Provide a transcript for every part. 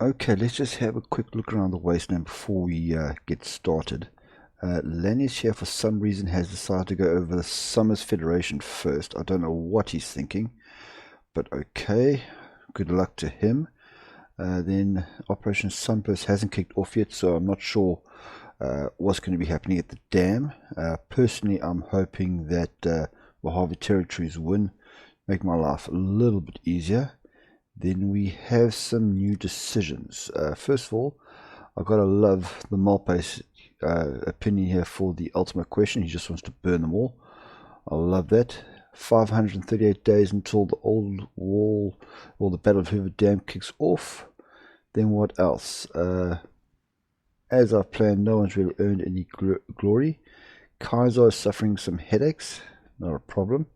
Okay, let's just have a quick look around the wasteland before we get started. Lenny's here for some reason has decided to go over the Summers Federation first. I don't know what he's thinking, but okay, good luck to him. Then Operation Sunburst hasn't kicked off yet, so I'm not sure what's going to be happening at the dam. Personally, I'm hoping that Mojave Territories win, make my life a little bit easier. Then we have some new decisions. First of all, I've got to love the Malpais opinion here for the ultimate question. He just wants to burn them all. I love that. 538 days until the old wall or the Battle of Hoover Dam kicks off. Then what else? As I've planned, no one's really earned any glory. Kaiser is suffering some headaches. Not a problem.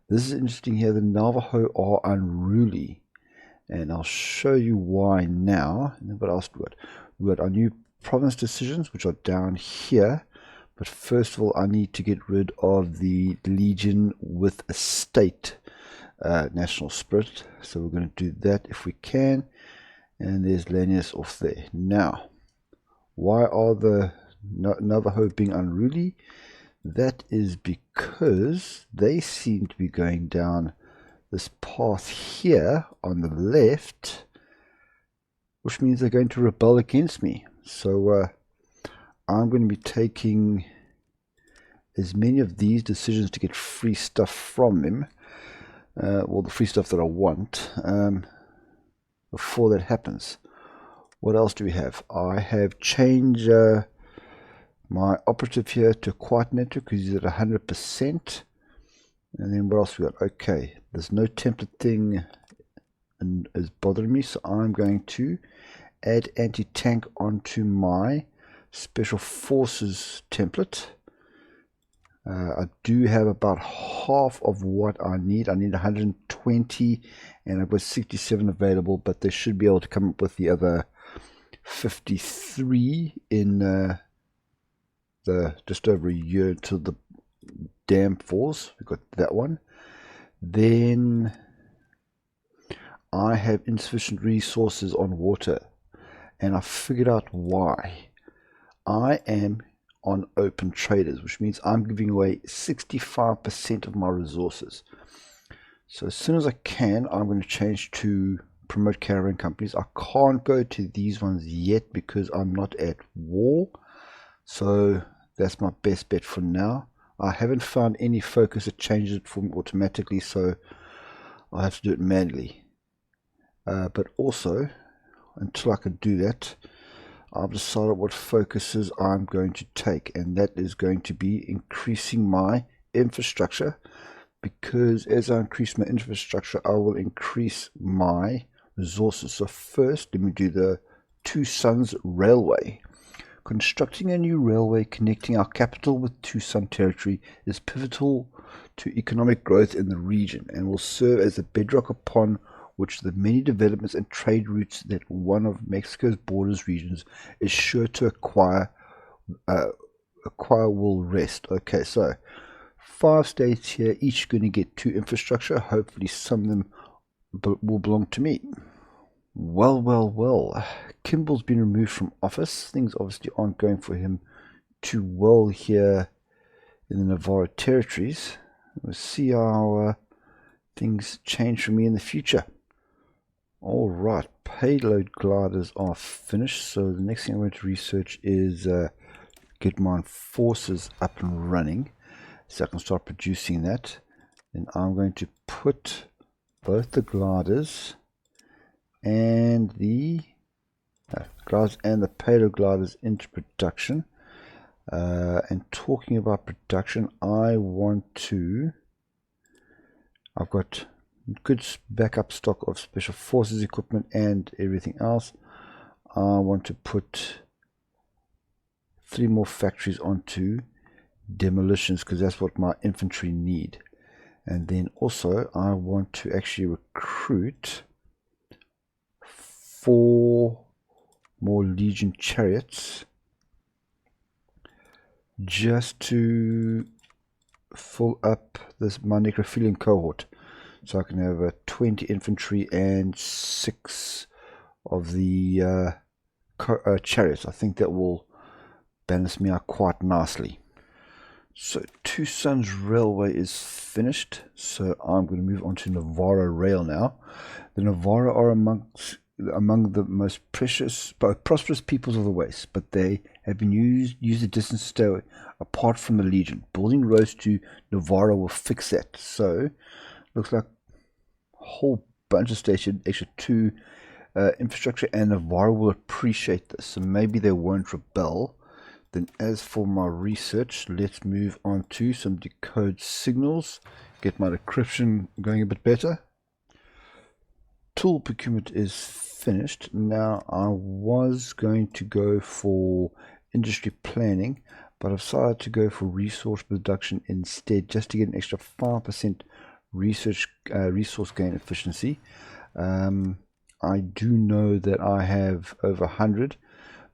This is interesting here. The Navajo are unruly. And I'll show you why now. And then what else do we got? We've got our new province decisions, which are down here. But first of all, I need to get rid of the Legion with a state national spirit. So we're going to do that if we can. And there's Lanius off there. Now, why are the Navajo being unruly? That is because they seem to be going down this path here on the left, which means they're going to rebel against me. So I'm going to be taking as many of these decisions to get free stuff from him, well, the free stuff that I want, before that happens. What else do we have? I have changed my operative here to a quiet network because he's at 100%. And then what else we got? Okay, there's no template thing and is bothering me, so I'm going to add anti-tank onto my special forces template. I do have about half of what I need. I need 120 and I've got 67 available, but they should be able to come up with the other 53 in the just over a year till the dam falls. We've got that one. Then I have insufficient resources on water, and I figured out why. I am on open traders, which means I'm giving away 65% of my resources. So as soon as I can, I'm going to change to promote caravan companies. I can't go to these ones yet because I'm not at war, so that's my best bet for now. I haven't found any focus that changes it for me automatically, so I have to do it manually. But also, until I can do that, I've decided what focuses I'm going to take, and that is going to be increasing my infrastructure, because as I increase my infrastructure, I will increase my resources. So first, let me do the Two-Suns Railway. Constructing a new railway connecting our capital with Tucson territory is pivotal to economic growth in the region and will serve as the bedrock upon which the many developments and trade routes that one of Mexico's borders regions is sure to acquire will rest. Okay, so 5 states here, each going to get 2 infrastructure. Hopefully some of them will belong to me. Well. Kimball's been removed from office. Things obviously aren't going for him too well here in the Navarro territories. We'll see how things change for me in the future. Alright, payload gliders are finished. So the next thing I'm going to research is get my forces up and running so I can start producing that. Then I'm going to put both the gliders and the payload gliders into production. And talking about production, I've got good backup stock of special forces equipment and everything else. I want to put 3 more factories onto demolitions because that's what my infantry need. And then also I want to actually recruit 4 more Legion chariots just to fill up my necrophilian cohort, so I can have 20 infantry and 6 of the chariots. I think that will balance me out quite nicely. So Two Suns Railway is finished, so I'm going to move on to Navarro Rail now. The Navarro are among the most prosperous peoples of the West, but they have been used a distance to stay apart from the Legion. Building roads to Navarro will fix that. So looks like a whole bunch of station extra 2 infrastructure, and Navarro will appreciate this, so maybe they won't rebel. Then as for my research, let's move on to some decode signals, get my decryption going a bit better. Tool procurement is finished. Now I was going to go for industry planning, but I've decided to go for resource production instead, just to get an extra 5% resource gain efficiency. I do know that I have over 100,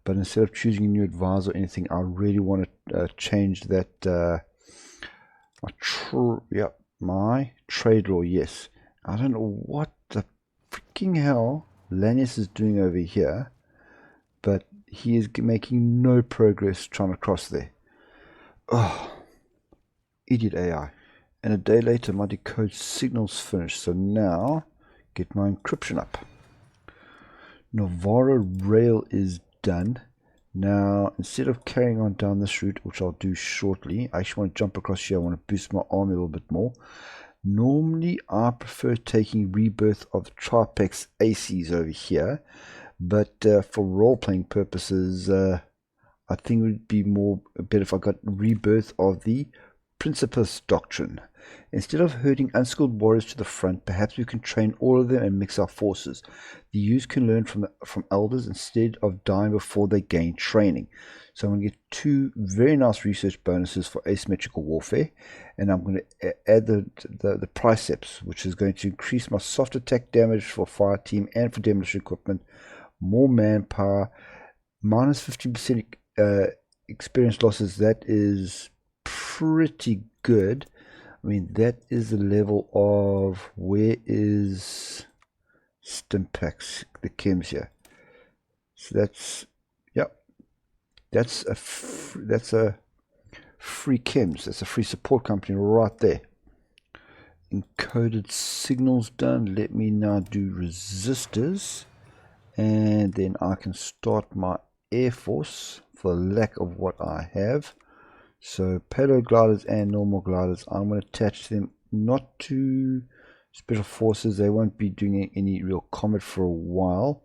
but instead of choosing a new advisor or anything, I really want to change that. My trade law, yes. I don't know what the freaking hell Lanius is doing over here, but he is making no progress trying to cross there. Oh, idiot AI. And a day later, my decode signal's finished, so now get my encryption up. Navarro Rail is done. Now, instead of carrying on down this route, which I'll do shortly, I actually want to jump across here. I want to boost my army a little bit more. Normally, I prefer taking Rebirth of the Tripex ACs over here, but for role-playing purposes, I think it would be better if I got Rebirth of the Principus Doctrine. Instead of herding unskilled warriors to the front, perhaps we can train all of them and mix our forces. The youths can learn from elders instead of dying before they gain training. So I'm going to get 2 very nice research bonuses for asymmetrical warfare, and I'm going to add the Priceps, which is going to increase my soft attack damage for fire team and for demolition equipment, more manpower, minus 15% experience losses. That is pretty good. I mean, that is the level of, where is Stimpax, the chems here. So that's, yep, that's a free chems. That's a free support company right there. Encoded signals done. Let me now do resistors, and then I can start my Air Force for lack of what I have. So payload gliders and normal gliders, I'm going to attach them not to special forces. They won't be doing any real combat for a while.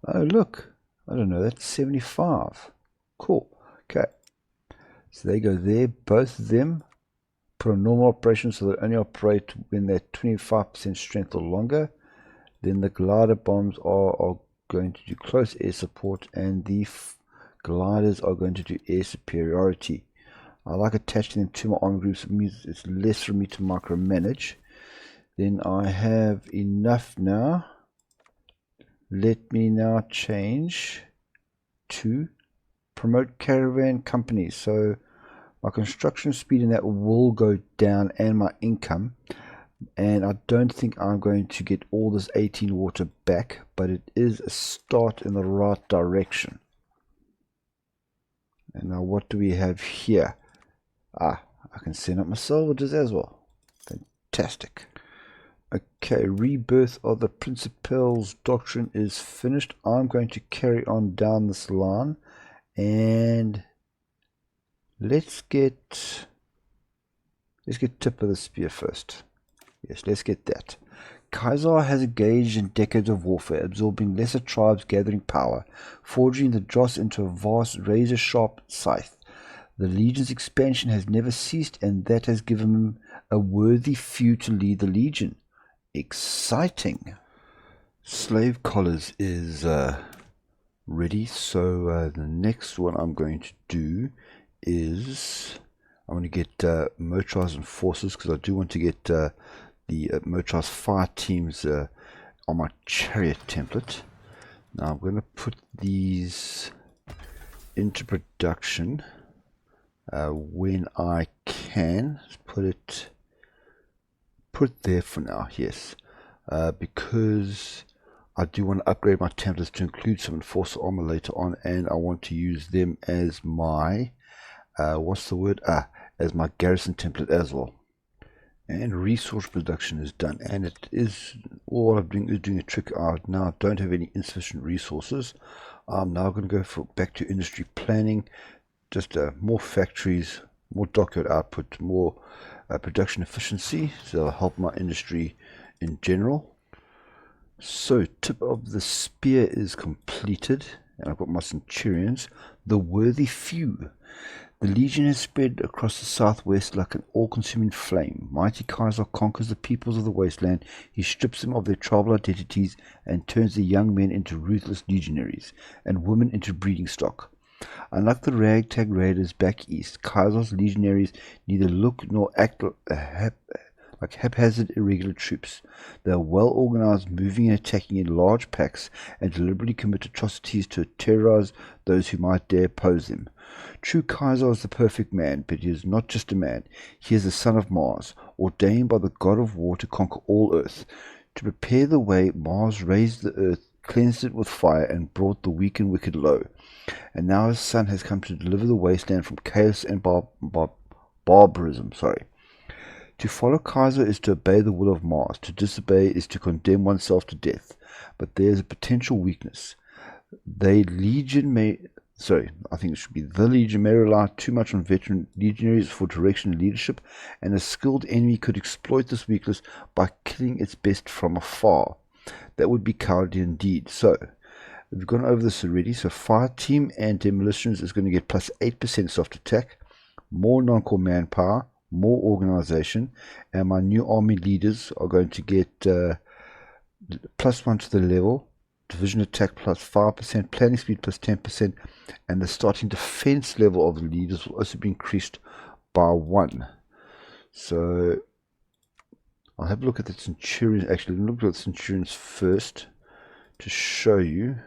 Oh look, I don't know, that's 75. Cool. Okay, so they go there. Both of them put on normal operation, so they only operate when they're 25% strength or longer. Then the glider bombs are going to do close air support, and the gliders are going to do air superiority. I like attaching them to my army groups. It means it's less for me to micromanage. Then I have enough now. Let me now change to promote caravan companies. So my construction speed in that will go down, and my income. And I don't think I'm going to get all this 18 water back, but it is a start in the right direction. And now what do we have here? I can send up my salvages as well. Fantastic. Okay, Rebirth of the Principal's Doctrine is finished. I'm going to carry on down this line, and let's get Tip of the Spear first. Yes, let's get that. Kaiser has engaged in decades of warfare, absorbing lesser tribes, gathering power, forging the dross into a vast razor-sharp scythe. The Legion's expansion has never ceased, and that has given him a worthy few to lead the Legion. Exciting. Slave Collars is ready, so the next one I'm going to do is I want to get Motorized and Forces, because I do want to get the Motorized fire teams on my chariot template. Now I'm going to put these into production when I can. Let's put it there for now, yes, because I do want to upgrade my templates to include some enforcer armor later on, and I want to use them as my as my garrison template as well. And resource production is done, and it is all I'm doing is doing a trick out. Now I don't have any insufficient resources. I'm now going to go back to industry planning, just more factories, more dockyard output, more production efficiency, so that'll help my industry in general. So tip of the spear is completed, and I've got my centurions, the worthy few. The legion has spread across the southwest like an all-consuming flame. Mighty Kaiser conquers the peoples of the wasteland. He strips them of their tribal identities and turns the young men into ruthless legionaries and women into breeding stock. Unlike the ragtag raiders back east, Kaiser's legionaries neither look nor act like haphazard irregular troops. They are well organized, moving and attacking in large packs, and deliberately commit atrocities to terrorize those who might dare oppose them. True Kaiser is the perfect man, but he is not just a man. He is the son of Mars, ordained by the god of war to conquer all earth. To prepare the way, Mars raised the earth, cleansed it with fire, and brought the weak and wicked low. And now his son has come to deliver the wasteland from chaos and barbarism. To follow Kaiser is to obey the will of Mars. To disobey is to condemn oneself to death. But there is a potential weakness. The Legion may rely too much on veteran legionaries for direction and leadership, and a skilled enemy could exploit this weakness by killing its best from afar. That would be cowardly indeed. So, we've gone over this already. So, fire team and demolitions is going to get plus 8% soft attack, more non-core manpower, more organization, and my new army leaders are going to get plus 1 to the level, division attack plus 5%, planning speed plus 10%, and the starting defense level of the leaders will also be increased by 1. So I'll have a look at the centurions. Actually, look at the centurions first to show you.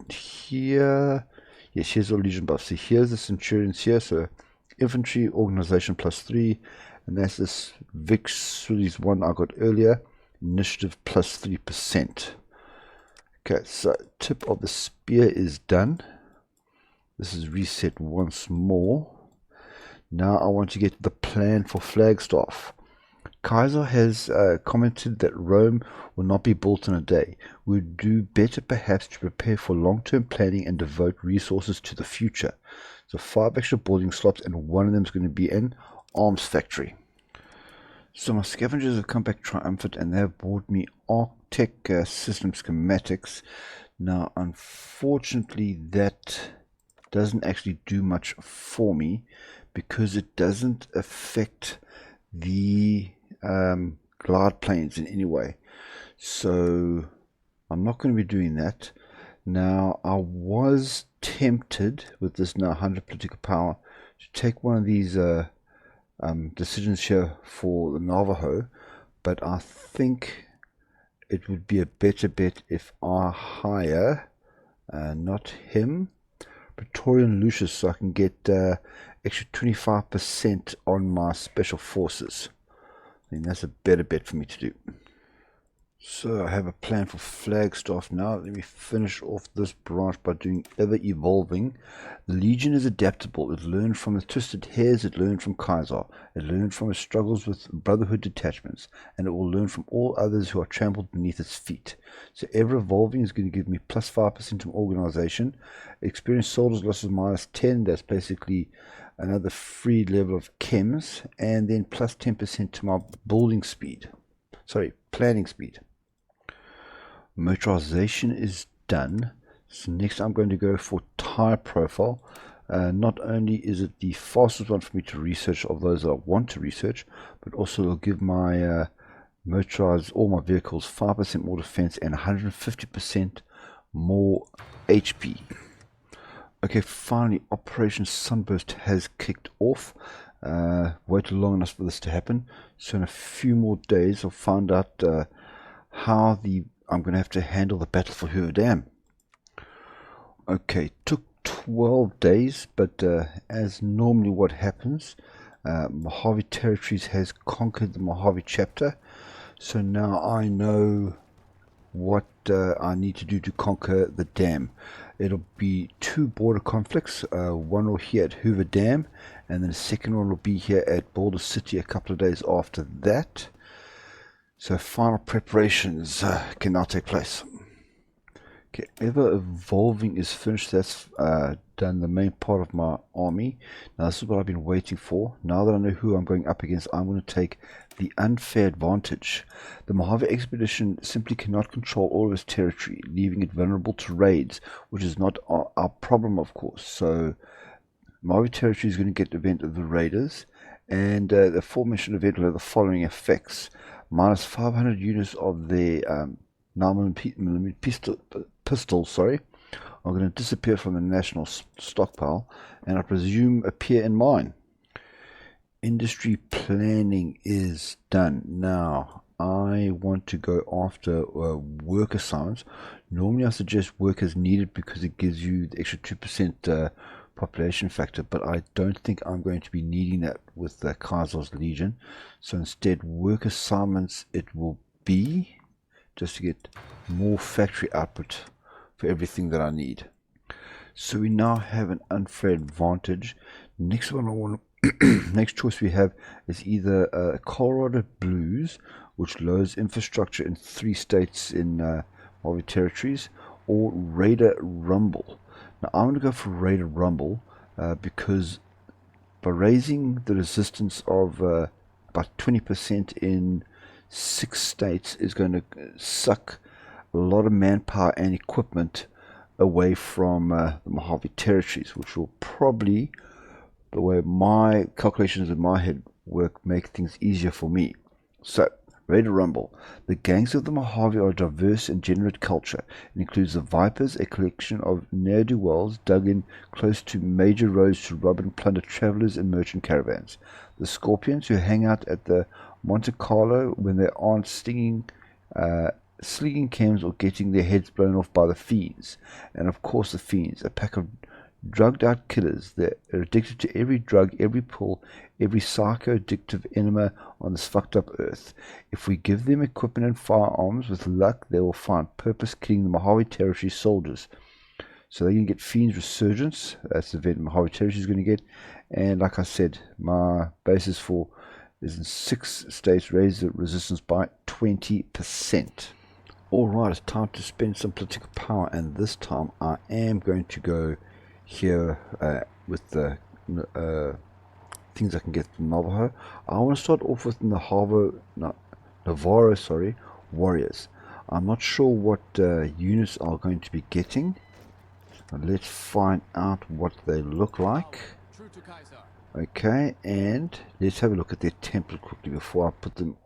Here, yes, here's the legion buff. So here's the centurions here. So infantry organization plus 3, and that's this Victories one I got earlier, initiative plus 3%. Okay, so tip of the spear is done. This is reset once more. Now I want to get the plan for Flagstaff. Kaiser has commented that Rome will not be built in a day. We would do better perhaps to prepare for long-term planning and devote resources to the future. So 5 extra building slots, and one of them is going to be an arms factory. So my scavengers have come back triumphant, and they have brought me Arctech system schematics. Now unfortunately that doesn't actually do much for me, because it doesn't affect the glide planes in any way. So I'm not going to be doing that. Now I was tempted with this now 100 political power to take one of these decisions here for the Navajo, but I think it would be a better bet if I hire not him, Praetorian Lucius, so I can get extra 25% on my special forces. I think that's a better bet for me to do. So I have a plan for Flagstaff now. Let me finish off this branch by doing ever evolving. The Legion is adaptable. It learned from the Twisted Hairs, it learned from Kaiser, it learned from its struggles with Brotherhood detachments, and it will learn from all others who are trampled beneath its feet. So ever evolving is going to give me plus 5% to organization. Experienced soldiers losses minus 10, that's basically another free level of chems, and then plus 10% to my building speed. Planning speed. Motorization is done. So next I'm going to go for tire profile. Not only is it the fastest one for me to research of those that I want to research, but also it'll give my motorized, all my vehicles 5% more defense and 150% more HP. Okay, finally Operation Sunburst has kicked off. Waited long enough for this to happen, so in a few more days I'll find out how I'm going to have to handle the battle for Hoover Dam. Okay, took 12 days, but as normally what happens, Mojave Territories has conquered the Mojave chapter, so now I know what I need to do to conquer the dam. It'll be 2 border conflicts. One will here at Hoover Dam, and then the second one will be here at Boulder City a couple of days after that. So final preparations can now take place. Okay, ever evolving is finished. That's done the main part of my army. Now this is what I've been waiting for. Now that I know who I'm going up against, I'm going to take the unfair advantage. The Mojave expedition simply cannot control all of its territory, leaving it vulnerable to raids, which is not our problem, of course. So Mojave territory is going to get the event of the raiders, and the aforementioned event will have the following effects: minus 500 units of the 9mm pistols, are going to disappear from the national stockpile, and I presume appear in mine. Industry planning is done. Now I want to go after work assignments. Normally I suggest work as needed because it gives you the extra 2% population factor, but I don't think I'm going to be needing that with Kaiser's Legion. So instead, work assignments it will be, just to get more factory output for everything that I need. So we now have an unfair advantage. Next one I want next choice we have is either Colorado Blues, which lowers infrastructure in 3 states in Mojave territories, or Raider Rumble. Now I'm going to go for Raider Rumble because by raising the resistance of about 20% in 6 states is going to suck a lot of manpower and equipment away from the Mojave territories, which will probably, the way my calculations in my head work, make things easier for me. So, Raider Rumble. The gangs of the Mojave are a diverse and generate culture. It includes the Vipers, a collection of ne'er-do-wells dug in close to major roads to rob and plunder travelers and merchant caravans. The Scorpions, who hang out at the Monte Carlo when they aren't slinging chems or getting their heads blown off by the Fiends. And of course the Fiends, a pack of drugged out killers that are addicted to every drug, every pull, every psycho-addictive enema on this fucked up earth. If we give them equipment and firearms, with luck they will find purpose killing the Mojave Territory soldiers. So they're going to get Fiends Resurgence. That's the event Mojave Territory is going to get. And like I said, my basis for is in 6 states, raise the resistance by 20%. Alright, it's time to spend some political power, and this time I am going to go here with the things I can get from Navajo. I want to start off with Navarro warriors. I'm not sure what units are going to be getting. Let's find out what they look like. Okay, and let's have a look at their template quickly before I put them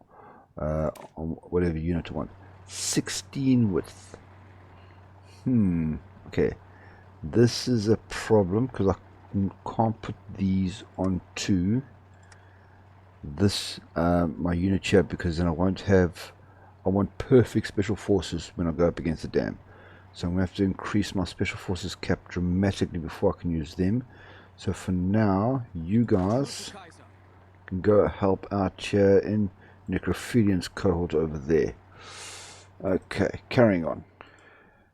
on whatever unit I want. 16 width. Okay. This is a problem because I can't put these onto this my unit here, because then I want perfect special forces when I go up against the dam. So I'm going to have to increase my special forces cap dramatically before I can use them. So for now, you guys can go help out here in Necrophilian's cohort over there. Okay, carrying on.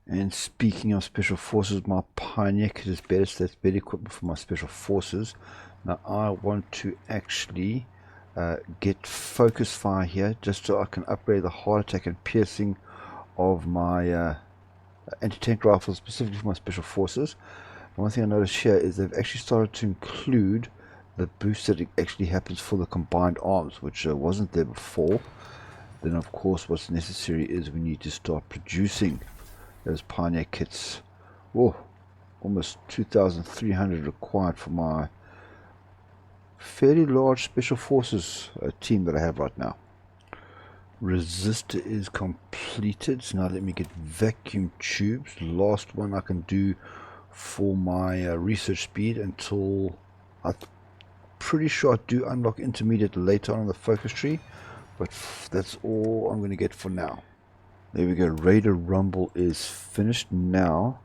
And speaking of special forces, my Pioneer kit is better, so that's better equipment for my special forces. Now I want to actually get focus fire here, just so I can upgrade the heart attack and piercing of my anti-tank rifles, specifically for my special forces. One thing I noticed here is they've actually started to include the boost that actually happens for the combined arms, which wasn't there before. Then of course what's necessary is we need to start producing those Pioneer kits. Oh, almost 2,300 required for my fairly large special forces team that I have right now. Resistor is completed, so now let me get vacuum tubes. Last one I can do for my research speed until I'm pretty sure I do unlock intermediate later on in the focus tree, but that's all I'm going to get for now. There we go. Raider Rumble is finished now.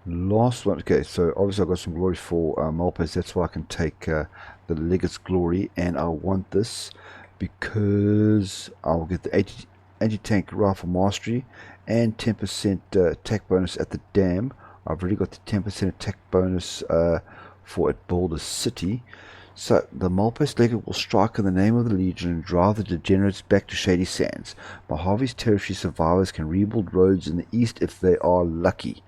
Last one. Okay, so obviously I've got some glory for Malpais. That's why I can take the Legate's glory, and I want this because I'll get the anti-tank rifle mastery and 10% attack bonus at the dam. I've already got the 10% attack bonus for at Boulder City. So the Malpais Legate will strike in the name of the Legion and drive the degenerates back to Shady Sands. Mojave's territory survivors can rebuild roads in the east if they are lucky.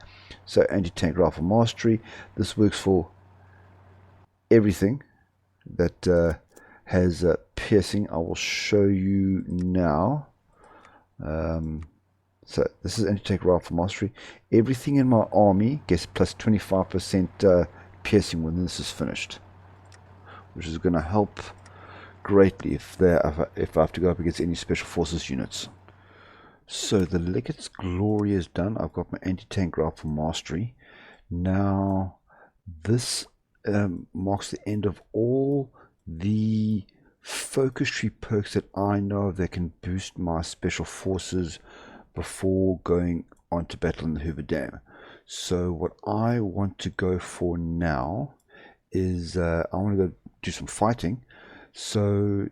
So anti-tank rifle mastery. This works for everything that has piercing. I will show you now. So this is anti-tank rifle mastery. Everything in my army gets plus 25% piercing when this is finished, which is going to help greatly if I have to go up against any special forces units. So the Legate's glory is done. I've got my anti-tank rifle mastery. Now this marks the end of all the focus tree perks that I know of that can boost my special forces before going on to battle in the Hoover Dam. So what I want to go for now is I want to go do some fighting. So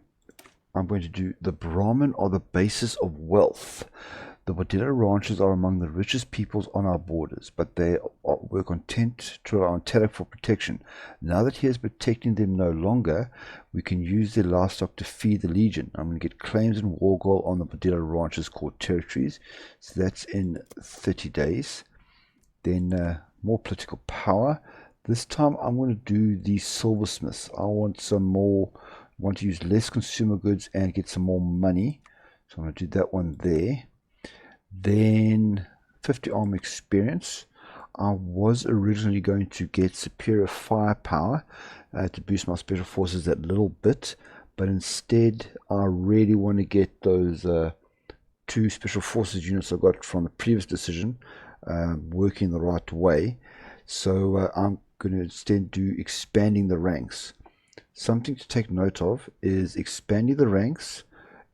I'm going to do the Brahmin are the basis of wealth. The Boulder ranchers are among the richest peoples on our borders, but they were content to rely on Talek for protection. Now that he is protecting them no longer, we can use their livestock to feed the Legion. I'm going to get claims and war goal on the Boulder ranchers' core territories. So that's in 30 days. Then more political power. This time I'm going to do the silversmiths. I want some more, want to use less consumer goods and get some more money. So I'm going to do that one there. Then 50 armor experience. I was originally going to get superior firepower to boost my special forces that little bit, but instead I really want to get those 2 special forces units I got from the previous decision working the right way. So I'm going to instead do expanding the ranks. Something to take note of is expanding the ranks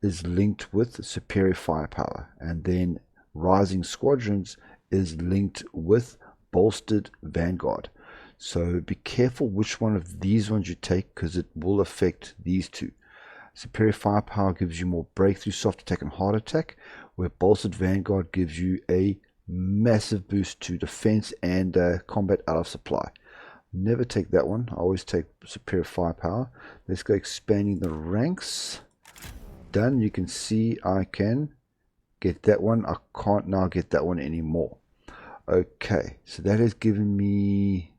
is linked with superior firepower, and then rising squadrons is linked with bolstered vanguard. So be careful which one of these ones you take, because it will affect these two. Superior firepower gives you more breakthrough, soft attack and hard attack, where bolstered vanguard gives you a massive boost to defense and combat out of supply. Never take that one. I always take superior firepower. Let's go expanding the ranks. Done. You can see I can get that one. I can't now get that one anymore. Okay, so that has given me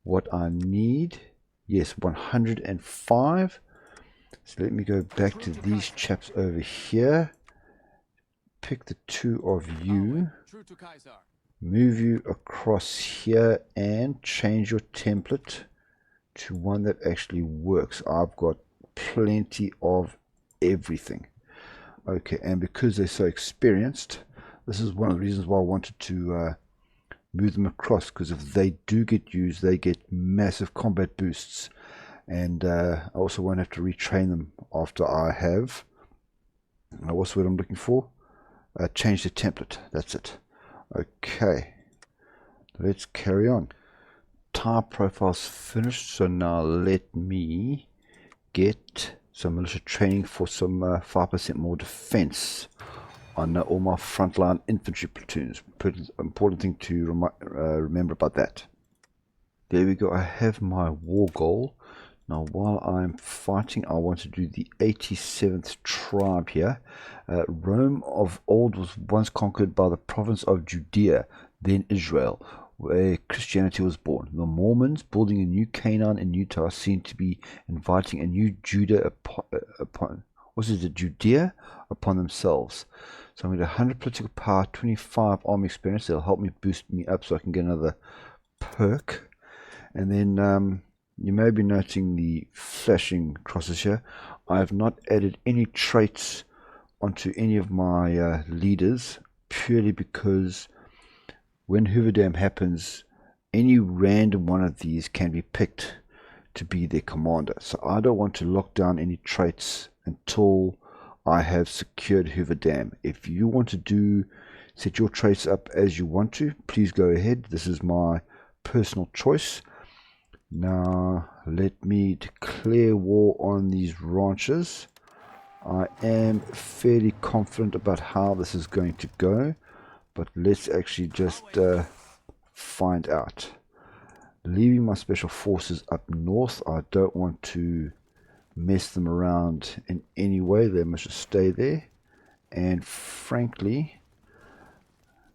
what I need. Yes, 105. So let me go back to these chaps over here. Pick the 2 of you, move you across here and change your template to one that actually works. I've got plenty of everything. Okay, and because they're so experienced, this is one of the reasons why I wanted to move them across, because if they do get used, they get massive combat boosts, and I also won't have to retrain them after I have. What's what I'm looking for? Change the template. That's it. Okay, let's carry on. Tire profile's finished, so now let me get some militia training for some 5% more defense on all my frontline infantry platoons. Important thing to remember about that. There we go. I have my war goal. Now while I'm fighting, I want to do the 87th tribe here. Rome of old was once conquered by the province of Judea, then Israel, where Christianity was born. The Mormons, building a new Canaan in Utah, seem to be inviting a new Judea upon themselves. So I'm going to 100 political power, 25 army experience. That'll help me boost me up so I can get another perk. And then you may be noting the flashing crosses here. I have not added any traits onto any of my leaders, purely because when Hoover Dam happens, any random one of these can be picked to be their commander. So I don't want to lock down any traits until I have secured Hoover Dam. If you want to set your traits up as you want to, please go ahead. This is my personal choice. Now let me declare war on these ranchers. I am fairly confident about how this is going to go, but let's actually just find out. Leaving my special forces up north, I don't want to mess them around in any way. They must just stay there, and frankly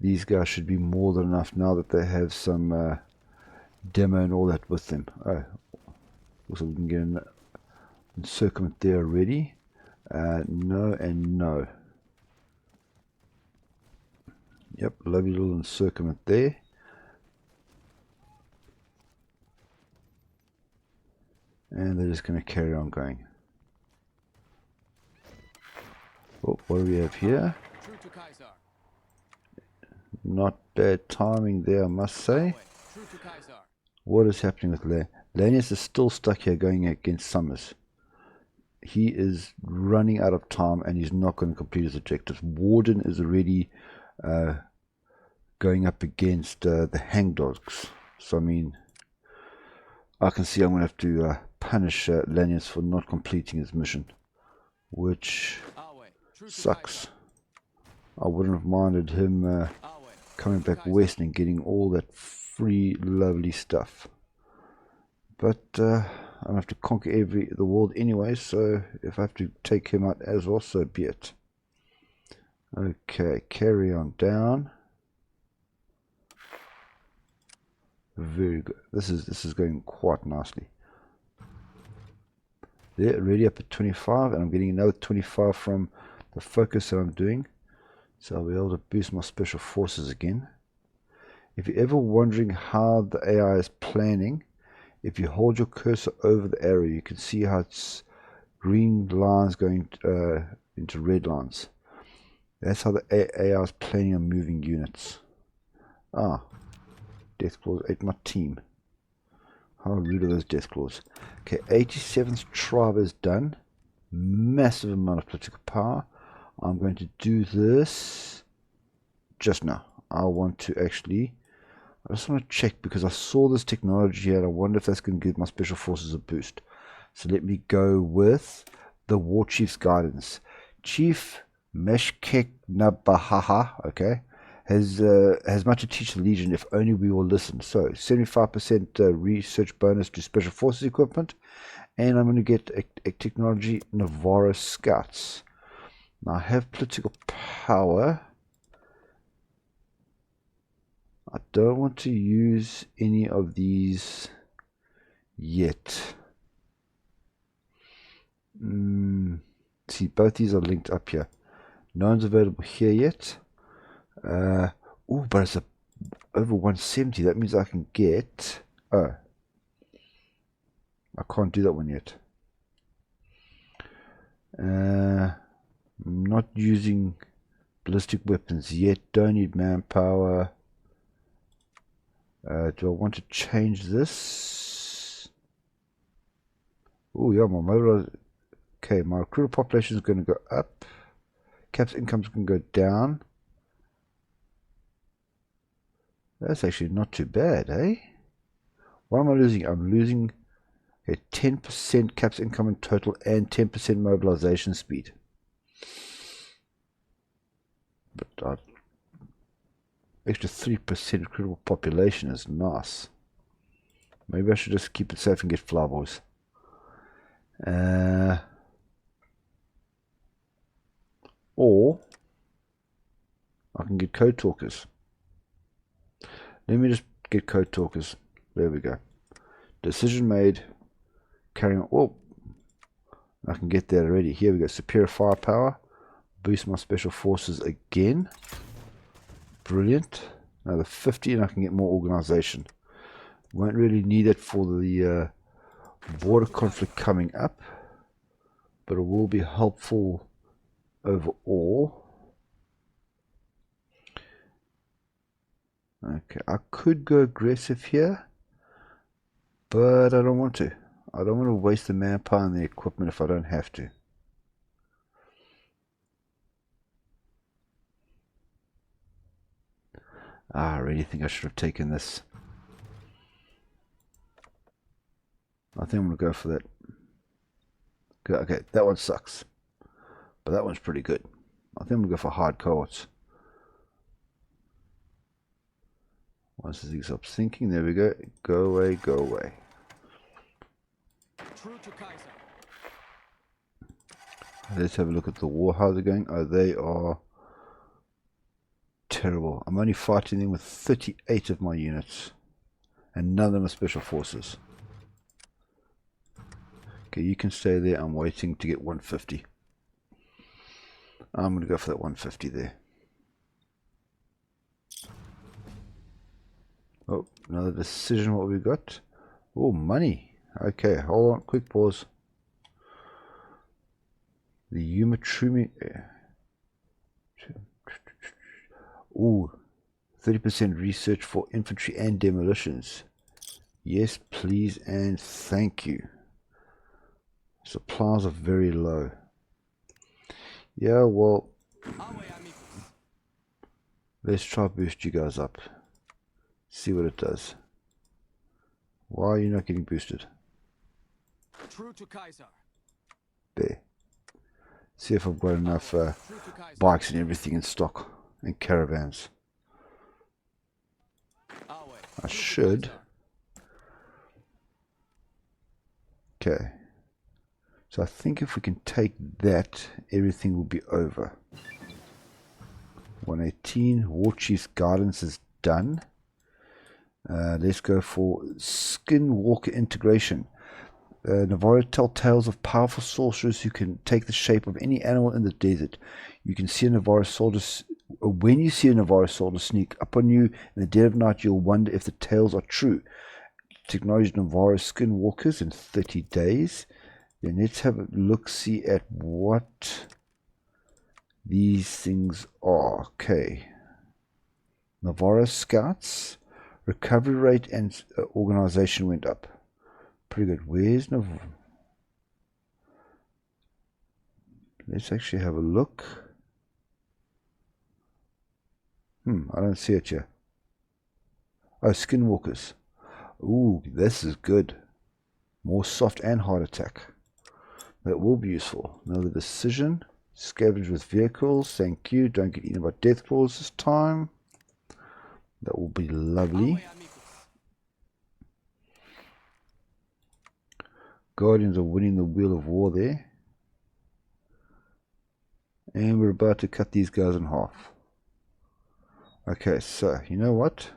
these guys should be more than enough now that they have some demo and all that with them. Oh, also we can get an encirclement there already. No and no. Yep, lovely little encirclement there. And they're just going to carry on going. Oh, what do we have here? Not bad timing there, I must say. What is happening with Lanius is still stuck here going against Summers. He is running out of time and he's not going to complete his objectives. Warden is already going up against the hangdogs. So I mean, I can see I'm going to have to punish Lanius for not completing his mission, which sucks. I wouldn't have minded him coming back west and getting all that free lovely stuff, but I don't have to conquer the world anyway, so if I have to take him out as well, so be it. Okay, carry on down. Very good. This is going quite nicely. They're already up at 25, and I'm getting another 25 from the focus that I'm doing, so I'll be able to boost my special forces again. If you're ever wondering how the AI is planning, if you hold your cursor over the arrow, you can see how it's green lines going into red lines. That's how the AI is planning on moving units. Ah, death claws ate my team. How rude are those death claws. Okay, 87th tribe is done. Massive amount of political power. I'm going to do this just now. I just want to check because I saw this technology here and I wonder if that's going to give my special forces a boost. So let me go with the War Chief's guidance. Chief Meshkek Nabahaha, okay, has much to teach the Legion if only we will listen. So 75% research bonus to special forces equipment, and I'm going to get a technology Navarro Scouts. Now I have political power. I don't want to use any of these yet. See, both these are linked up here. No one's available here yet. Oh, but it's over 170. That means I can get... Oh. I can't do that one yet. I'm not using ballistic weapons yet. Don't need manpower. Do I want to change this? Oh yeah, my mobilize. Okay, my recruiter population is going to go up. Cap's income is going to go down. That's actually not too bad, eh? What am I losing? I'm losing a 10% Cap's income in total and 10% mobilization speed. But extra 3% recruitable population is nice. Maybe I should just keep it safe and get flyboys. Or I can get code talkers. Let me just get code talkers. There we go. Decision made. Carrying on. Oh, I can get that already. Here we go. Superior firepower. Boost my special forces again. Brilliant. Another 50 and I can get more organization. Won't really need it for the border conflict coming up, but it will be helpful overall. Okay, I could go aggressive here, but I don't want to. I don't want to waste the manpower and the equipment if I don't have to. I really think I should have taken this. I think I'm going to go for that. Okay, that one sucks. but that one's pretty good. I think we'll go for hard cohorts. Once the thing stops thinking, there we go. Go away, go away. True to Kaiser. Let's have a look at the war. How they're going. Oh, they are terrible. I'm only fighting them with 38 of my units, and none of them are special forces. Okay, you can stay there. I'm waiting to get 150. I'm going to go for that 150 there. Oh, another decision. What we got? Oh, money. Okay, hold on. Quick pause. The Umatrumi. Ooh, 30% research for infantry and demolitions. Yes, please and thank you. Supplies are very low. Yeah, well, let's try boost you guys up. See what it does. Why are you not getting boosted? True to Kaiser. There. See if I've got enough bikes and everything in stock and caravans. I should. Okay. So I think if we can take that, everything will be over. 118. War Chief's guidance is done. Let's go for Skinwalker integration. Navarro tell tales of powerful sorcerers who can take the shape of any animal in the desert. You can see a Navarro soldier. When you see a Navarro soldier sneak up on you in the dead of night, you'll wonder if the tales are true. Technology Navarro Skinwalkers in 30 days. Then let's have a look-see at what these things are. Okay. Navarro Scouts. Recovery rate and organization went up. Pretty good. Where's Navarro? Let's actually have a look. I don't see it here. Oh, Skinwalkers. Ooh, this is good. More soft and hard attack. That will be useful. Another decision. Scavenge with vehicles. Thank you. Don't get eaten by death claws this time. That will be lovely. Guardians are winning the wheel of war there. And we're about to cut these guys in half. Okay, so, you know what?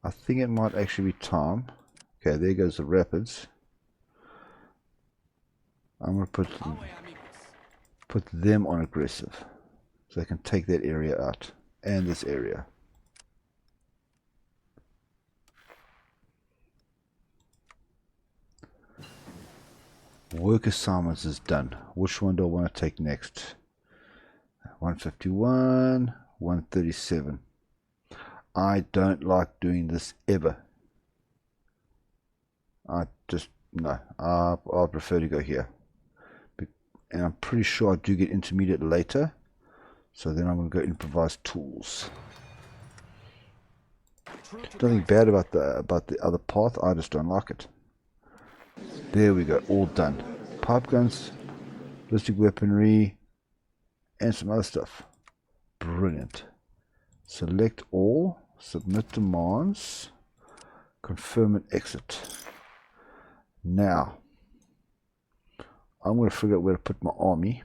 I think it might actually be time. Okay, there goes the rapids. I'm going to put them on aggressive. So I can take that area out. And this area. Work assignments is done. Which one do I want to take next? 151, 137. I don't like doing this ever. No. I'll prefer to go here. And I'm pretty sure I do get intermediate later. So then I'm going to go improvise tools. Nothing bad about the other path. I just don't like it. There we go, all done. Pipe guns, ballistic weaponry, and some other stuff. Brilliant. Select all, submit demands, confirm and exit. Now, I'm going to figure out where to put my army.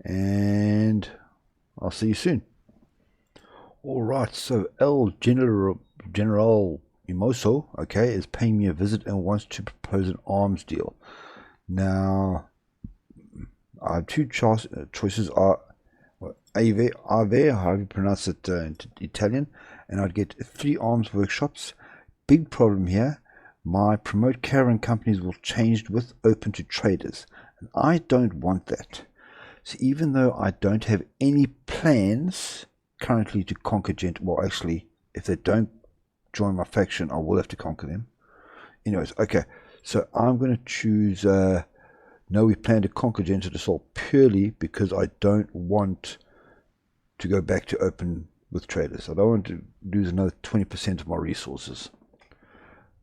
And I'll see you soon. Alright, so El Generalissimo, okay, is paying me a visit and wants to propose an arms deal. Now, I have two choices. Ave, however you pronounce it in Italian, and I'd get 3 arms workshops. Big problem here. My promote caravan companies will change with open to traders, and I don't want that. So even though I don't have any plans currently to conquer well, actually, if they don't join my faction, I will have to conquer them. Anyways, okay, so I'm going to choose no, we plan to conquer Gentle Assault purely because I don't want to go back to open with traders. I don't want to lose another 20% of my resources.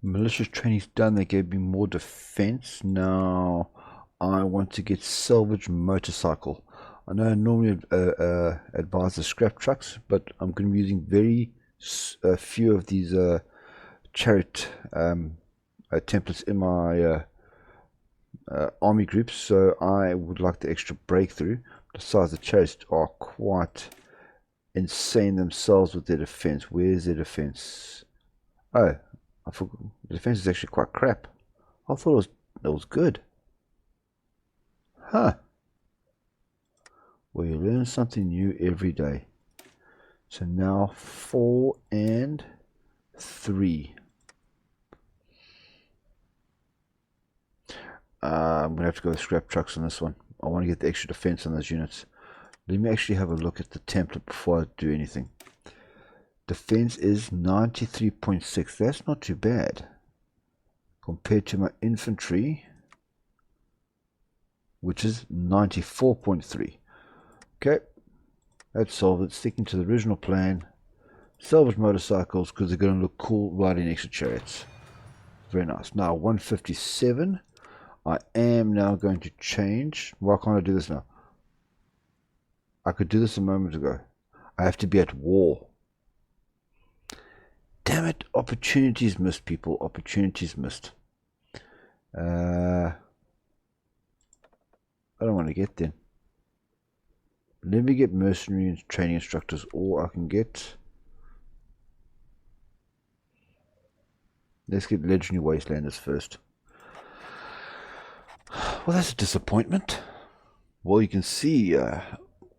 Malicious training's done. They gave me more defense. Now, I want to get salvage motorcycle. I know I normally advise the scrap trucks, but I'm going to be using very few of these chariot templates in my army groups, so I would like the extra breakthrough. Besides, the chariots are quite insane themselves with their defense. Where's their defense? Oh, I forgot. The defense is actually quite crap. I thought it was good. Huh. Well, you learn something new every day. So now 4 and 3. I'm going to have to go with scrap trucks on this one. I want to get the extra defense on those units. Let me actually have a look at the template before I do anything. Defense is 93.6. That's not too bad compared to my infantry, which is 94.3. Okay, that's solved it. Sticking to the original plan. Salvage motorcycles because they're going to look cool riding extra chariots. Very nice. Now 157. I am now going to change. Why can't I do this now? I could do this a moment ago. I have to be at war. Damn it. Opportunities missed, people. Opportunities missed. I don't want to get them. Let me get mercenary and training instructors, or I can get... Let's get legendary wastelanders first. Well, that's a disappointment. Well, you can see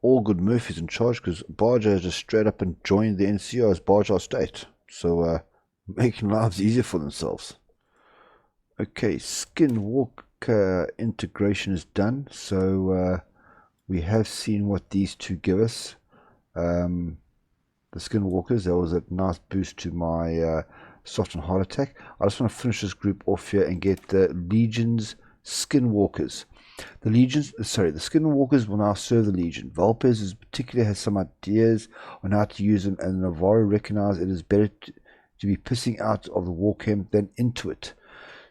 Allgood Murphy's in charge because Barger has just straight up and joined the NCO as Barger State. So, making lives easier for themselves. Okay, Skinwalker integration is done. So, we have seen what these two give us. The Skinwalkers, that was a nice boost to my soft and hard attack. I just want to finish this group off here and get the Legion's Skinwalkers. The Skinwalkers will now serve the Legion. Malpais particularly has some ideas on how to use them, and Navarro recognize it is better to be pissing out of the war camp than into it.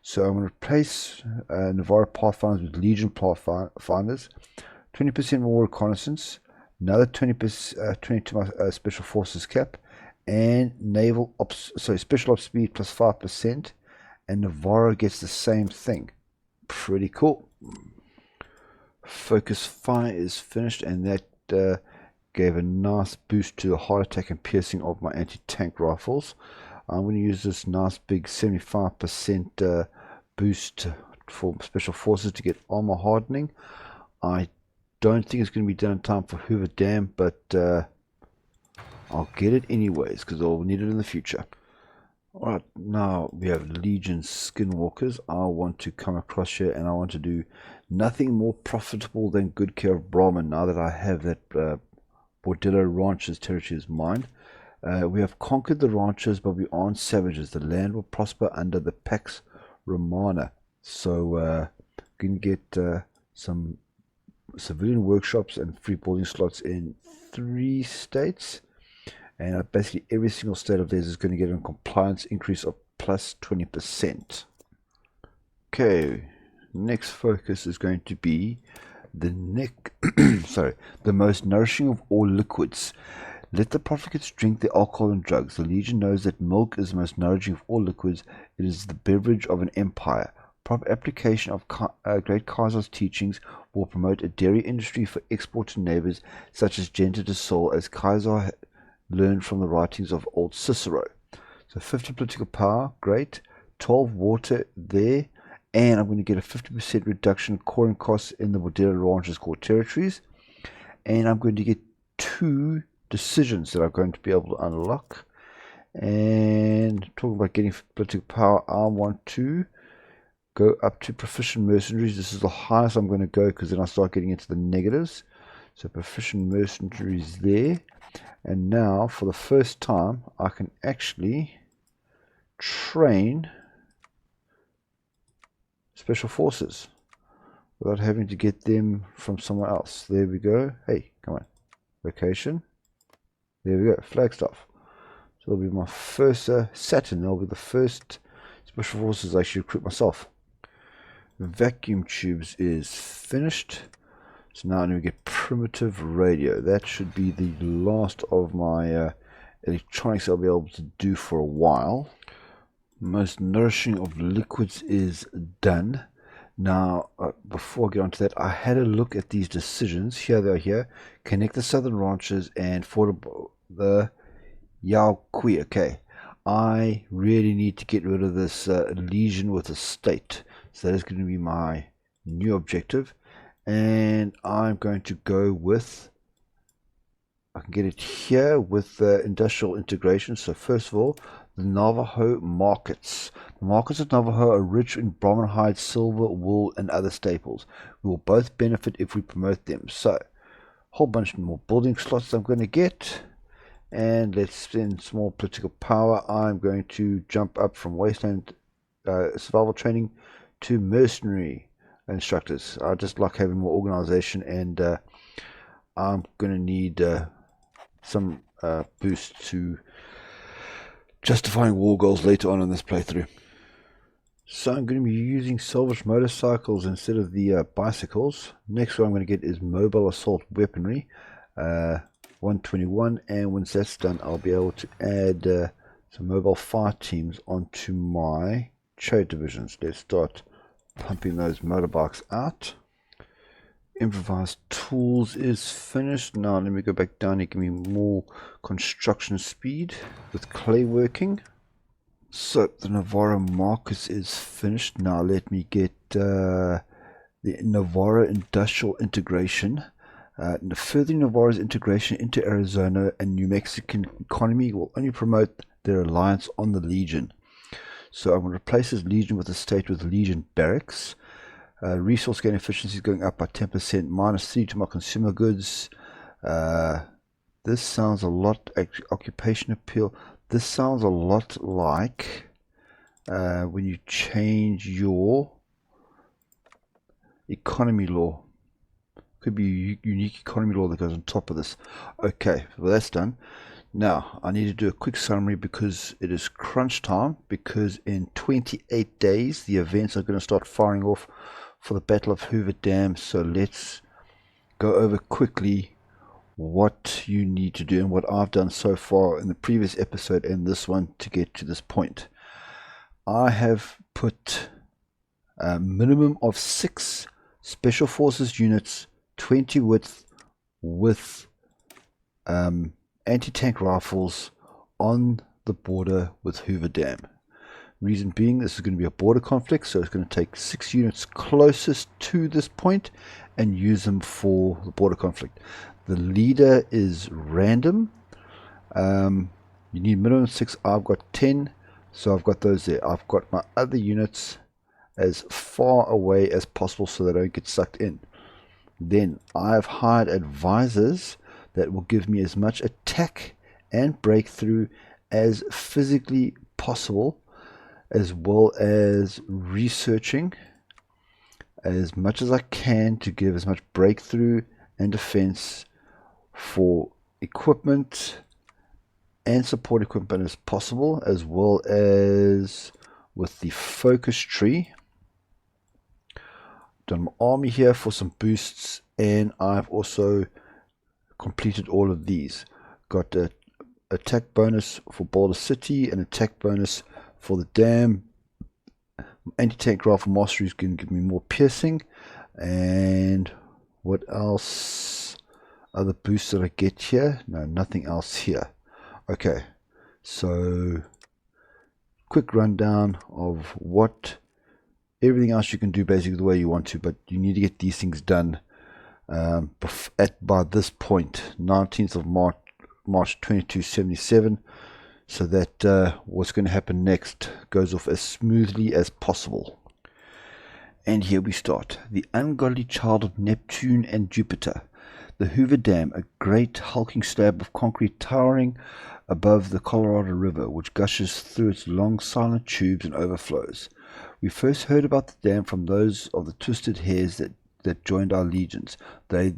So I'm going to replace Navarro Pathfinders with Legion Pathfinders. 20% more reconnaissance, another 20% to my special forces cap, and special ops speed plus 5%, and Navarro gets the same thing. Pretty cool. Focus fire is finished, and that gave a nice boost to the hard attack and piercing of my anti-tank rifles. I'm going to use this nice big 75% boost for special forces to get armor hardening. I don't think it's going to be done in time for Hoover Dam, but I'll get it anyways because I'll need it in the future. Alright, now we have Legion Skinwalkers. I want to come across here and I want to do nothing more profitable than good care of Brahmin now that I have that Bordello Ranches territory is mine. We have conquered the ranches, but we aren't savages. The land will prosper under the Pax Romana. So we can get some civilian workshops and free building slots in 3 states. And basically every single state of theirs is going to get a compliance increase of plus 20%. Okay, next focus is going to be the the most nourishing of all liquids. Let the profligates drink the alcohol and drugs. The Legion knows that milk is the most nourishing of all liquids. It is the beverage of an empire. Proper application of Great Kaiser's teachings will promote a dairy industry for export to neighbors such as Genta de Sol, as Kaiser learned from the writings of old Cicero. So 50 political power, great. 12 water there, and I'm going to get a 50% reduction in coring costs in the Bordello Ranches core territories, and I'm going to get 2 decisions that I'm going to be able to unlock. And talking about getting political power, I want to go up to proficient mercenaries. This is the highest I'm going to go because then I start getting into the negatives. So proficient mercenaries there. And now, for the first time, I can actually train special forces without having to get them from somewhere else. There we go. Hey, come on. Location. There we go. Flagstaff. So it'll be my first Saturn. That'll be the first special forces I should recruit myself. Vacuum tubes is finished. So now I need to get primitive radio. That should be the last of my electronics I'll be able to do for a while. Most nourishing of liquids is done. Now, before I get onto that, I had a look at these decisions. Here they are here. Connect the southern ranches and for the HOI4. Okay. I really need to get rid of this legion with the state. So that is going to be my new objective. And I'm going to go with, I can get it here with industrial integration. So first of all, the Navajo markets. The markets of Navajo are rich in Brahmin hide, silver, wool, and other staples. We will both benefit if we promote them. So, a whole bunch more building slots I'm going to get. And let's spend small political power. I'm going to jump up from wasteland survival training to mercenary instructors. I just like having more organization, and I'm going to need some boost to justifying war goals later on in this playthrough. So I'm going to be using salvage motorcycles instead of the bicycles. Next one I'm going to get is mobile assault weaponry, 121, and once that's done I'll be able to add some mobile fire teams onto my trade divisions. Let's start pumping those motorbikes out. Improvised tools is finished. Now let me go back down and give me more construction speed with clay working. So the Navarro Marcus is finished. Now let me get the Navarro industrial integration. Furthering Navarro's integration into Arizona and New Mexican economy will only promote their reliance on the Legion. So I'm going to replace this Legion with a state with Legion barracks. Resource gain efficiency is going up by 10%, -3 to my consumer goods. This sounds a lot, occupation appeal. This sounds a lot like when you change your economy law. Could be a unique economy law that goes on top of this. Okay, well that's done. Now, I need to do a quick summary because it is crunch time, because in 28 days the events are going to start firing off for the Battle of Hoover Dam. So let's go over quickly what you need to do and what I've done so far in the previous episode and this one to get to this point. I have put a minimum of 6 Special Forces units, 20 width, with anti-tank rifles on the border with Hoover Dam. Reason being, this is going to be a border conflict, so it's going to take 6 units closest to this point and use them for the border conflict. The leader is random. You need minimum 6. I've got 10, so I've got those there. I've got my other units as far away as possible so they don't get sucked in. Then I've hired advisors that will give me as much attack and breakthrough as physically possible, as well as researching as much as I can to give as much breakthrough and defense for equipment and support equipment as possible, as well as with the focus tree. Done my army here for some boosts, and I've also completed all of these. Got a attack bonus for Boulder City, an attack bonus for the dam. Anti-tank rifle mastery is going to give me more piercing. And what else? Other boosts that I get here? No, nothing else here. Okay, so quick rundown of what everything else you can do basically the way you want to, but you need to get these things done by this point, 19th of March 2277, so that what's going to happen next goes off as smoothly as possible. And here we start. The ungodly child of Neptune and Jupiter. The Hoover Dam, a great hulking slab of concrete towering above the Colorado River, which gushes through its long silent tubes and overflows. We first heard about the dam from those of the twisted hairs that joined our legions, though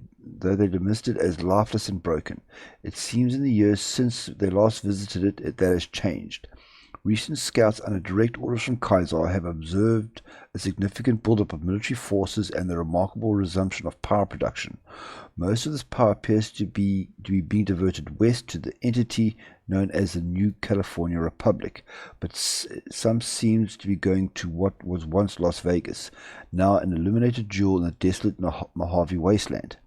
they dismissed it as lifeless and broken. It seems in the years since they last visited it, that has changed. Recent scouts under direct orders from Kaiser have observed a significant buildup of military forces and the remarkable resumption of power production. Most of this power appears to be being diverted west to the entity known as the New California Republic, but some seems to be going to what was once Las Vegas, now an illuminated jewel in the desolate Mojave wasteland.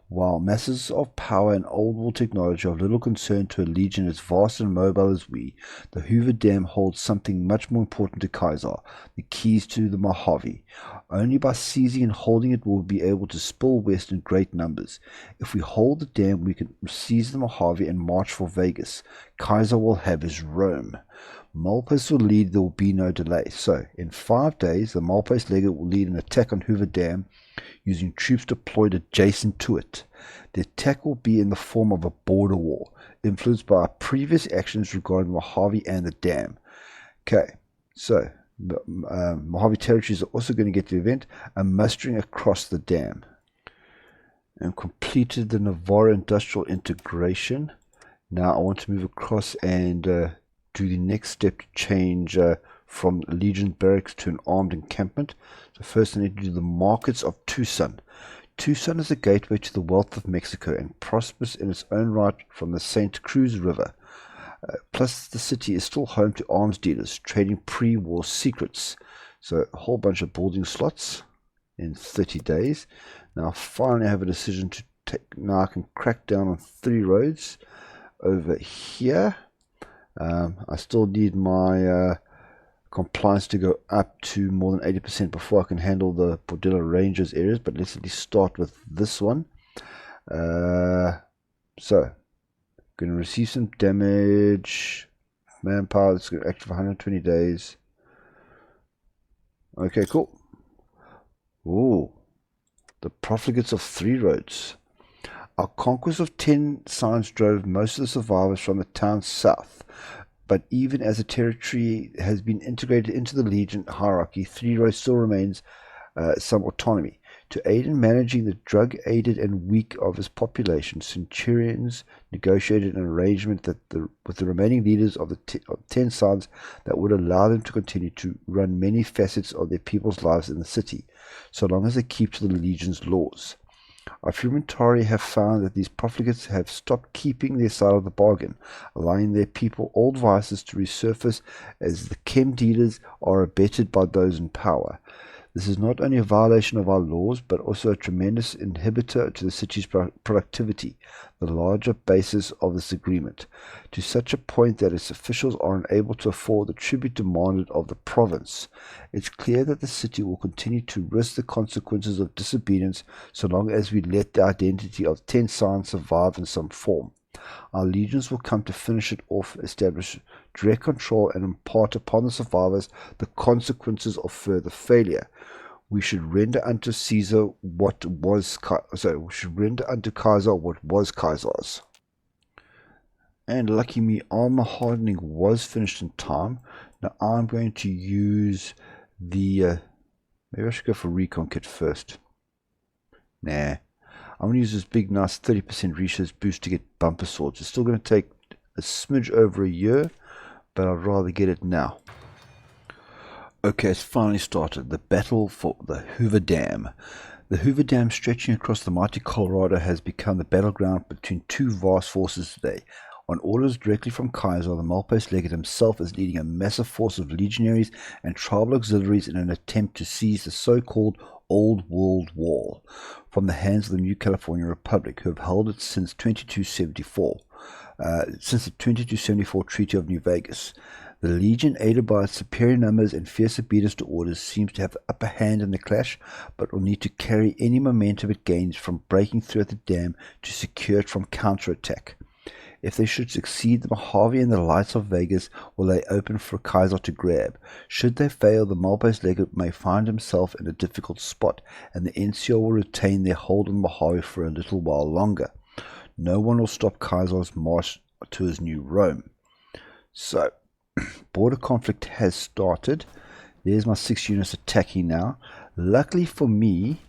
While masses of power and old world technology are of little concern to a legion as vast and mobile as we, the Hoover Dam holds something much more important to Kaiser, the keys to the Mojave. Only by seizing and holding it will we be able to spill west in great numbers. If we hold the dam, we can seize the Mojave and march for Vegas. Kaiser will have his Rome. Malpais will lead, there will be no delay. So, in 5 days, the Malpais Legate will lead an attack on Hoover Dam using troops deployed adjacent to it. The attack will be in the form of a border war, influenced by our previous actions regarding the Mojave and the dam. Okay, so the Mojave territories are also going to get the event, a mustering across the dam. And completed the Navarro industrial integration. Now I want to move across and do the next step to change from Legion barracks to an armed encampment. So first I need to do the markets of Tucson. Tucson is a gateway to the wealth of Mexico and prosperous in its own right from the Santa Cruz River. Plus the city is still home to arms dealers trading pre-war secrets. So a whole bunch of building slots in 30 days. Now finally I have a decision to take. Now I can crack down on Three-Roads over here. I still need my compliance to go up to more than 80% before I can handle the Portillo Rangers areas, but let's at least start with this one. So, going to receive some damage. Manpower, it's going to act for 120 days. Okay, cool. Ooh, the Profligates of Three-Roads. Our conquest of 10 signs drove most of the survivors from the town south, but even as the territory has been integrated into the Legion hierarchy, Three-Roads still remains some autonomy. To aid in managing the drug-aided and weak of his population, Centurions negotiated an arrangement with the remaining leaders of the 10 signs that would allow them to continue to run many facets of their people's lives in the city, so long as they keep to the Legion's laws. Our Frumentari have found that these profligates have stopped keeping their side of the bargain, allowing their people old vices to resurface as the chem dealers are abetted by those in power. This is not only a violation of our laws, but also a tremendous inhibitor to the city's productivity, the larger basis of this agreement, to such a point that its officials are unable to afford the tribute demanded of the province. It's clear that the city will continue to risk the consequences of disobedience so long as we let the identity of 10 signs survive in some form. Our legions will come to finish it off, establish direct control, and impart upon the survivors the consequences of further failure. We should render unto Caesar what was Kaiser's. And lucky me, armor hardening was finished in time. Now I'm going to use the maybe I should go for recon kit first. Nah. I'm going to use this big nice 30% research boost to get bumper swords. It's still going to take a smidge over a year, but I'd rather get it now. Okay, it's finally started. The battle for the Hoover Dam. The Hoover Dam, stretching across the mighty Colorado, has become the battleground between two vast forces today. On orders directly from Kaiser, the Malpais Legate himself is leading a massive force of legionaries and tribal auxiliaries in an attempt to seize the so-called Old World Wall from the hands of the New California Republic, who have held it since 2274, since the 2274 Treaty of New Vegas. The Legion, aided by its superior numbers and fierce obedience to orders, seems to have the upper hand in the clash, but will need to carry any momentum it gains from breaking through at the dam to secure it from counterattack. If they should succeed, the Mojave and the lights of Vegas will lay open for Kaiser to grab. Should they fail, the Malpais Legate may find himself in a difficult spot, and the NCR will retain their hold on the Mojave for a little while longer. No one will stop Kaiser's march to his new Rome. So, border conflict has started. There's my 6 units attacking now. Luckily for me,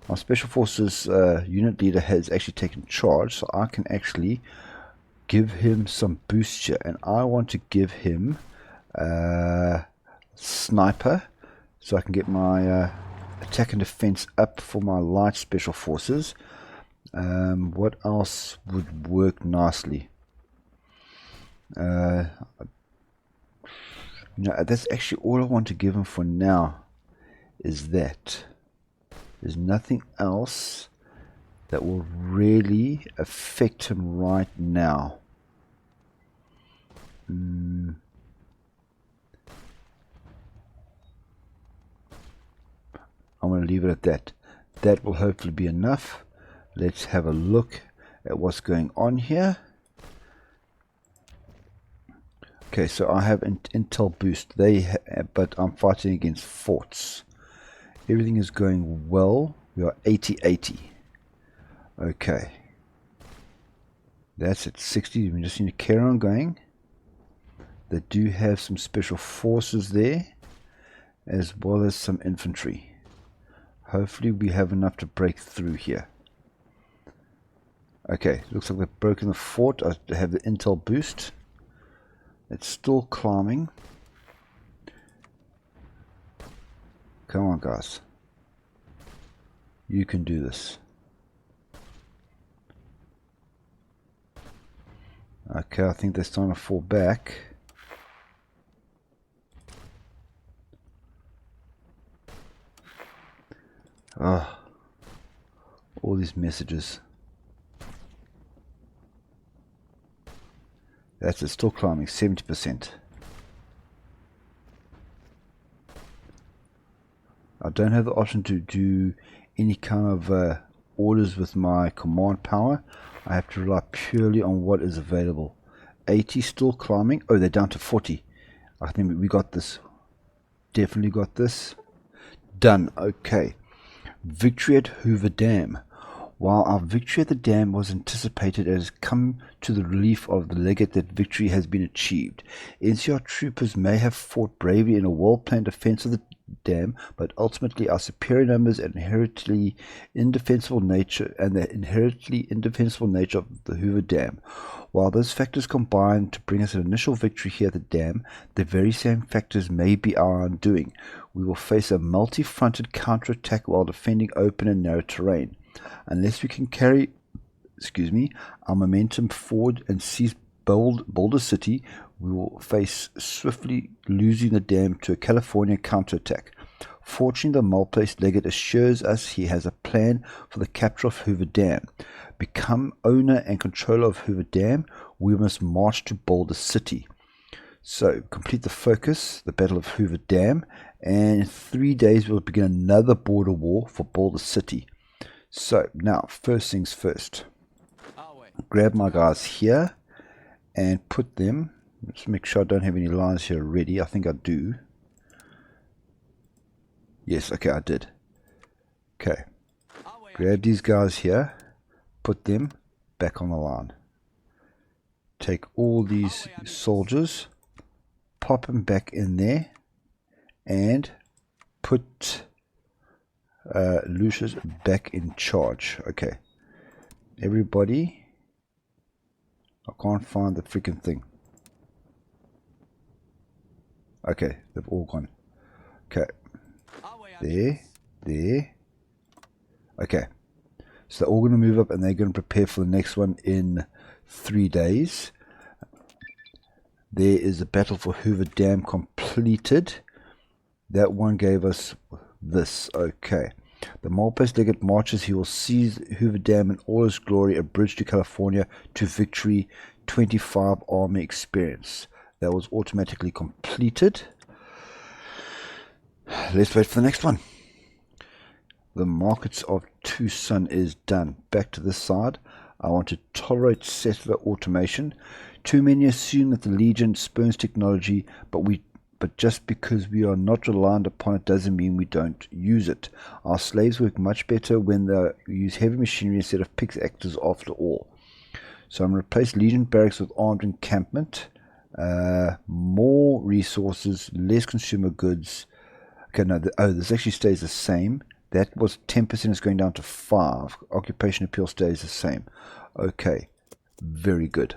my Special Forces unit leader has actually taken charge, so I can actually give him some boost here, and I want to give him sniper, so I can get my attack and defense up for my light special forces. What else would work nicely? That's actually all I want to give him for now, is that. There's nothing else that will really affect him right now. I'm going to leave it at that. That will hopefully be enough. Let's have a look at what's going on here. Okay, so I have intel boost. But I'm fighting against forts. Everything is going well. We are 80-80. Okay. That's at 60. We just need to carry on going. They do have some special forces there, as well as some infantry. Hopefully we have enough to break through here. Okay, looks like we've broken the fort. I have the intel boost. It's still climbing. Come on, guys. You can do this. Okay, I think they're starting to fall back. Oh, all these messages. That's it, still climbing, 70%. I don't have the option to do any kind of orders with my command power. I have to rely purely on what is available. 80 still climbing. Oh, they're down to 40. I think we got this. Definitely got this. Done. Okay. Victory at Hoover Dam. While our victory at the dam was anticipated, it has come to the relief of the Legate that victory has been achieved. NCR troopers may have fought bravely in a well-planned defense of the dam, but ultimately our superior numbers and the inherently indefensible nature of the Hoover Dam. While those factors combine to bring us an initial victory here at the dam, the very same factors may be our undoing. We will face a multi-fronted counterattack while defending open and narrow terrain. Unless we can carry our momentum forward and seize Boulder City, we will face swiftly losing the dam to a California counterattack. Fortunately, the Malpais Legate assures us he has a plan for the capture of Hoover Dam. Become owner and controller of Hoover Dam, we must march to Boulder City. So, complete the focus, the Battle of Hoover Dam, and in 3 days we'll begin another border war for Boulder City. So, now, first things first. Grab my guys here and put them. Let's make sure I don't have any lines here ready. I think I do. Yes, okay, I did. Okay. Grab these guys here. Put them back on the line. Take all these soldiers. Pop them back in there. And put Lucius back in charge. Okay. Everybody. I can't find the freaking thing. Okay, they've all gone. Okay. There. Okay. So they're all going to move up and they're going to prepare for the next one in 3 days. There is the battle for Hoover Dam completed. That one gave us this. Okay. The Malpais Legate marches. He will seize Hoover Dam in all its glory, a bridge to California to victory, 25 army experience. That was automatically completed. Let's wait for the next one. The Markets of Tucson is done. Back to this side. I want to tolerate settler automation. Too many assume that the Legion spurns technology, but just because we are not reliant upon it doesn't mean we don't use it. Our slaves work much better when they use heavy machinery instead of pickaxes after all. So I'm going to replace Legion barracks with armed encampment. More resources, less consumer goods. Okay, no, this actually stays the same. That was 10%, is going down to 5. Occupation appeal stays the same. Okay, very good.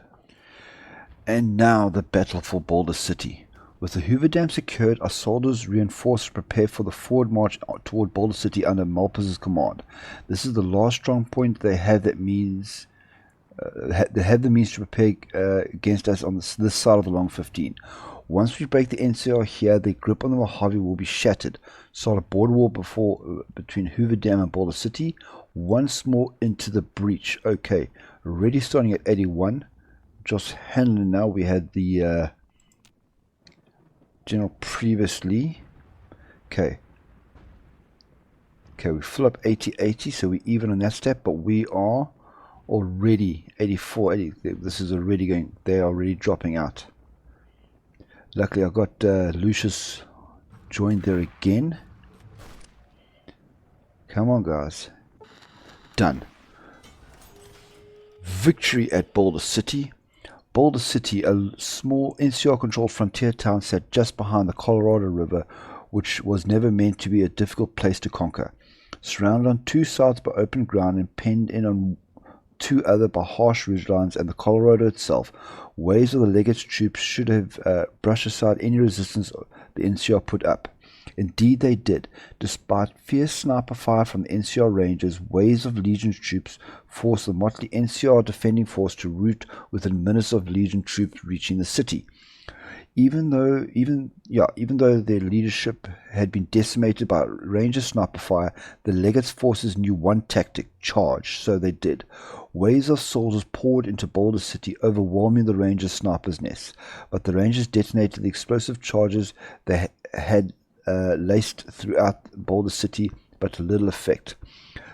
And now the battle for Boulder City. With the Hoover Dam secured, our soldiers reinforced and prepared for the forward march toward Boulder City under Malpais' command. This is the last strong point they have that means they have the means to prepare against us on this side of the Long 15. Once we break the NCR here, their grip on the Mojave will be shattered. Start a border war between Hoover Dam and Boulder City. Once more into the breach. Okay, already starting at 81. Just handling now. We had the general previously. Okay, we fill up 80, so we even on that step, but we are already 84, 80. This is already going, they are already dropping out. Luckily I got Lucius joined there again. Come on guys. Done. Victory at Boulder City. Boulder City, a small NCR-controlled frontier town, sat just behind the Colorado River, which was never meant to be a difficult place to conquer. Surrounded on two sides by open ground and penned in on two other by harsh ridgelines and the Colorado itself, waves of the Legate's troops should have brushed aside any resistance the NCR put up. Indeed they did. Despite fierce sniper fire from the NCR Rangers, waves of Legion's troops forced the motley NCR defending force to rout within minutes of Legion troops reaching the city. Even though their leadership had been decimated by Ranger sniper fire, the Legate's forces knew one tactic: charge. So they did. Waves of soldiers poured into Boulder City, overwhelming the Rangers' snipers' nests. But the Rangers detonated the explosive charges they had laced throughout Boulder City, but to little effect.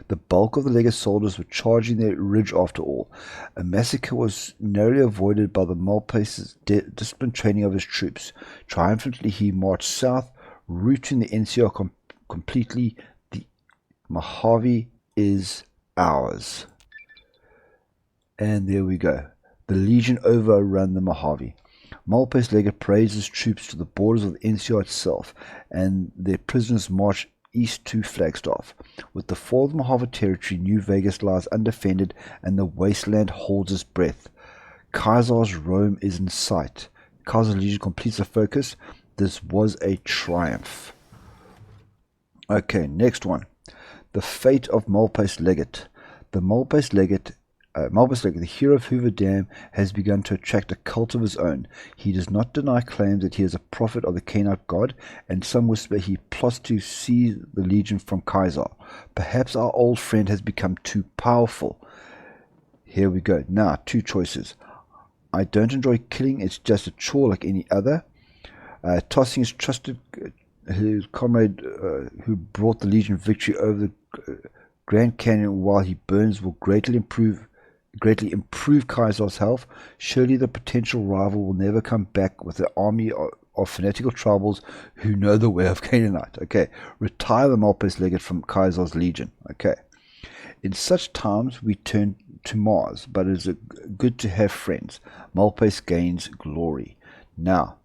The bulk of the Legate soldiers were charging their ridge after all. A massacre was narrowly avoided by the Malpais' disciplined training of his troops. Triumphantly he marched south, routing the NCR completely. The Mojave is ours. And there we go. The Legion overrun the Mojave. Malpais' Legate praised his troops to the borders of the NCR itself, and their prisoners marched east to Flagstaff. With the fall of the Mojave territory, New Vegas lies undefended, and the wasteland holds its breath. Caesar's Rome is in sight. Caesar's Legion completes the focus. This was a triumph. Okay, next one. The fate of Malpais' Legate. The Malpais Legate, the hero of Hoover Dam, has begun to attract a cult of his own. He does not deny claims that he is a prophet of the Canaanite god, and some whisper he plots to seize the Legion from Caesar. Perhaps our old friend has become too powerful. Here we go. Now, two choices. I don't enjoy killing, it's just a chore like any other. Tossing his trusted his comrade who brought the Legion victory over the Grand Canyon while he burns will greatly improve Caesar's health. Surely the potential rival will never come back with an army of fanatical tribals who know the way of Canaanite. Okay, retire the Malpais Legate from Caesar's Legion. Okay, in such times we turn to Mars, but it is good to have friends. Malpais gains glory. Now,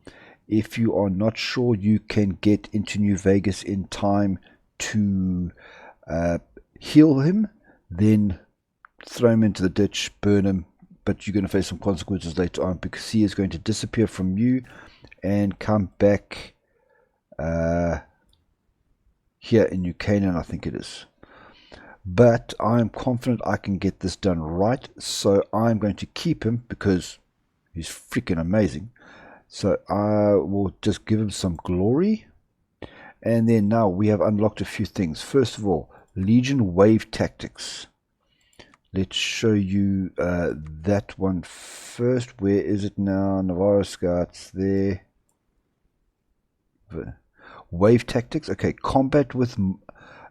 if you are not sure you can get into New Vegas in time to heal him, then throw him into the ditch, burn him, but you're going to face some consequences later on, because he is going to disappear from you and come back here in New Canaan, I think it is. But I am confident I can get this done right, so I'm going to keep him because he's freaking amazing. So I will just give him some glory. And then now we have unlocked a few things. First of all, Legion wave tactics. Let's show you that one first. Where is it now? Navarro Scouts there. Wave tactics. Okay, combat with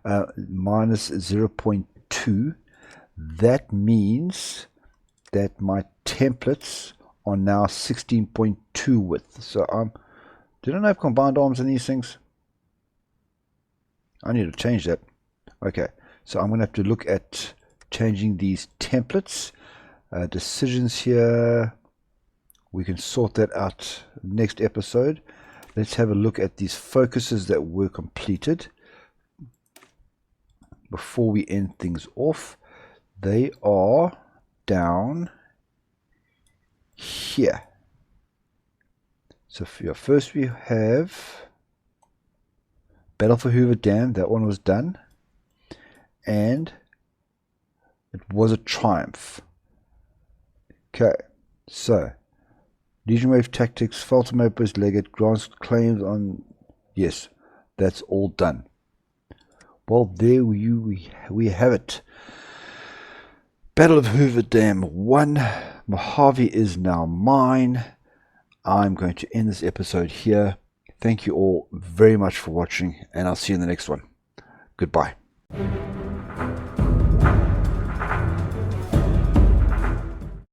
minus 0.2. That means that my templates are now 16.2 width. So do I have combined arms in these things? I need to change that. Okay, so I'm going to have to look at changing these templates. Decisions here, we can sort that out next episode. Let's have a look at these focuses that were completed before we end things off. They are down here. So first we have Battle for Hoover Dam. That one was done. And it was a triumph. Okay, so Legion Wave Tactics, Falter Malpais, Legate, grants claims on... Yes, that's all done. Well, there we have it. Battle of Hoover Dam 1. Mojave is now mine. I'm going to end this episode here. Thank you all very much for watching, and I'll see you in the next one. Goodbye.